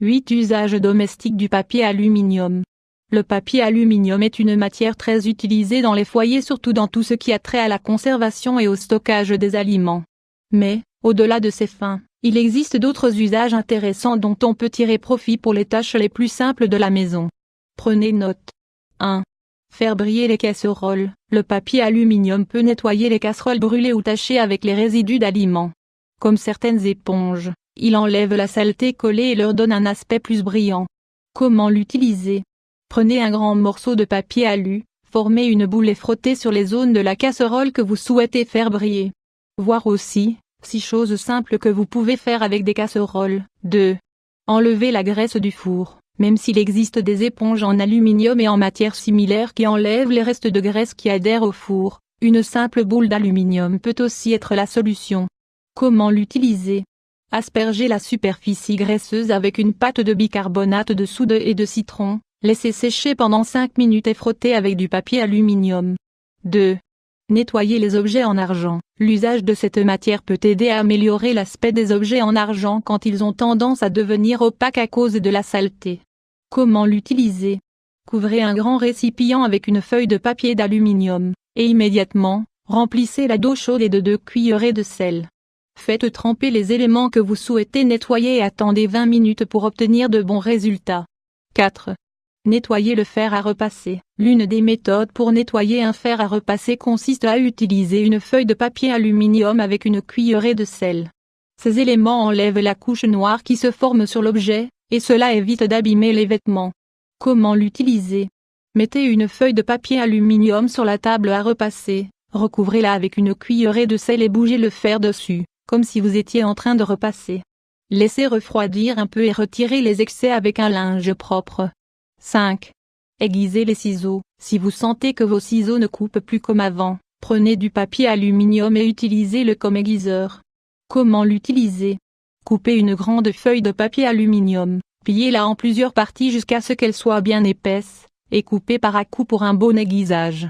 8 usages domestiques du papier aluminium. Le papier aluminium est une matière très utilisée dans les foyers, surtout dans tout ce qui a trait à la conservation et au stockage des aliments. Mais, au-delà de ses fins, il existe d'autres usages intéressants dont on peut tirer profit pour les tâches les plus simples de la maison. Prenez note. 1. Faire briller les casseroles. Le papier aluminium peut nettoyer les casseroles brûlées ou tachées avec les résidus d'aliments. Comme certaines éponges, il enlève la saleté collée et leur donne un aspect plus brillant. Comment l'utiliser? Prenez un grand morceau de papier alu, formez une boule et frottez sur les zones de la casserole que vous souhaitez faire briller. Voir aussi, 6 choses simples que vous pouvez faire avec des casseroles. 2. Enlevez la graisse du four. Même s'il existe des éponges en aluminium et en matière similaire qui enlèvent les restes de graisse qui adhèrent au four, une simple boule d'aluminium peut aussi être la solution. Comment l'utiliser? Aspergez la superficie graisseuse avec une pâte de bicarbonate de soude et de citron, laissez sécher pendant 5 minutes et frottez avec du papier aluminium. 2. Nettoyer les objets en argent. L'usage de cette matière peut aider à améliorer l'aspect des objets en argent quand ils ont tendance à devenir opaques à cause de la saleté. Comment l'utiliser? Couvrez un grand récipient avec une feuille de papier d'aluminium, et immédiatement, remplissez-la d'eau chaude et de 2 cuillerées de sel. Faites tremper les éléments que vous souhaitez nettoyer et attendez 20 minutes pour obtenir de bons résultats. 4. Nettoyer le fer à repasser. L'une des méthodes pour nettoyer un fer à repasser consiste à utiliser une feuille de papier aluminium avec une cuillerée de sel. Ces éléments enlèvent la couche noire qui se forme sur l'objet, et cela évite d'abîmer les vêtements. Comment l'utiliser? Mettez une feuille de papier aluminium sur la table à repasser, recouvrez-la avec une cuillerée de sel et bougez le fer dessus, comme si vous étiez en train de repasser. Laissez refroidir un peu et retirez les excès avec un linge propre. 5. Aiguisez les ciseaux. Si vous sentez que vos ciseaux ne coupent plus comme avant, prenez du papier aluminium et utilisez-le comme aiguiseur. Comment l'utiliser? Coupez une grande feuille de papier aluminium, pliez-la en plusieurs parties jusqu'à ce qu'elle soit bien épaisse, et coupez par à-coups pour un bon aiguisage.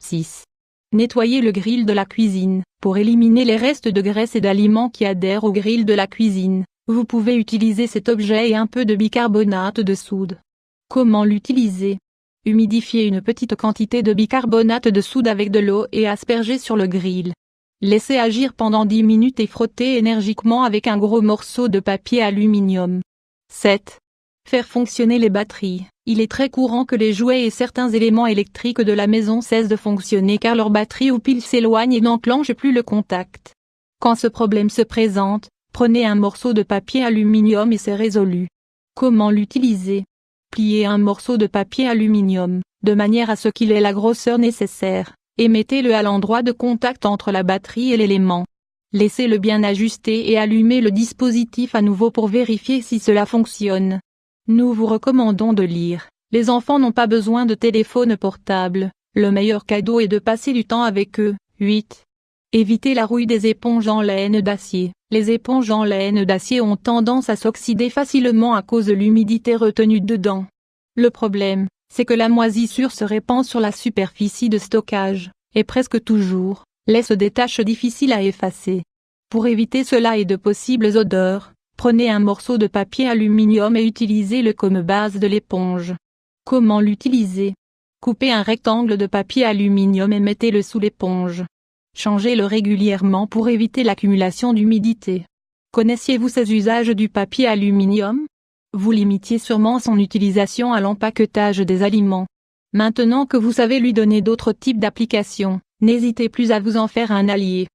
6. Nettoyez le grill de la cuisine. Pour éliminer les restes de graisse et d'aliments qui adhèrent au grill de la cuisine, vous pouvez utiliser cet objet et un peu de bicarbonate de soude. Comment l'utiliser? Humidifiez une petite quantité de bicarbonate de soude avec de l'eau et aspergez sur le grill. Laissez agir pendant 10 minutes et frottez énergiquement avec un gros morceau de papier aluminium. 7. Faire fonctionner les batteries. Il est très courant que les jouets et certains éléments électriques de la maison cessent de fonctionner car leur batterie ou pile s'éloigne et n'enclenche plus le contact. Quand ce problème se présente, prenez un morceau de papier aluminium et c'est résolu. Comment l'utiliser? Pliez un morceau de papier aluminium, de manière à ce qu'il ait la grosseur nécessaire, et mettez-le à l'endroit de contact entre la batterie et l'élément. Laissez-le bien ajuster et allumez le dispositif à nouveau pour vérifier si cela fonctionne. Nous vous recommandons de lire. Les enfants n'ont pas besoin de téléphone portable, le meilleur cadeau est de passer du temps avec eux. 8. Évitez la rouille des éponges en laine d'acier. Les éponges en laine d'acier ont tendance à s'oxyder facilement à cause de l'humidité retenue dedans. Le problème, c'est que la moisissure se répand sur la superficie de stockage, et presque toujours, laisse des taches difficiles à effacer. Pour éviter cela et de possibles odeurs, prenez un morceau de papier aluminium et utilisez-le comme base de l'éponge. Comment l'utiliser? Coupez un rectangle de papier aluminium et mettez-le sous l'éponge. Changez-le régulièrement pour éviter l'accumulation d'humidité. Connaissiez-vous ces usages du papier aluminium? Vous limitiez sûrement son utilisation à l'empaquetage des aliments. Maintenant que vous savez lui donner d'autres types d'applications, n'hésitez plus à vous en faire un allié.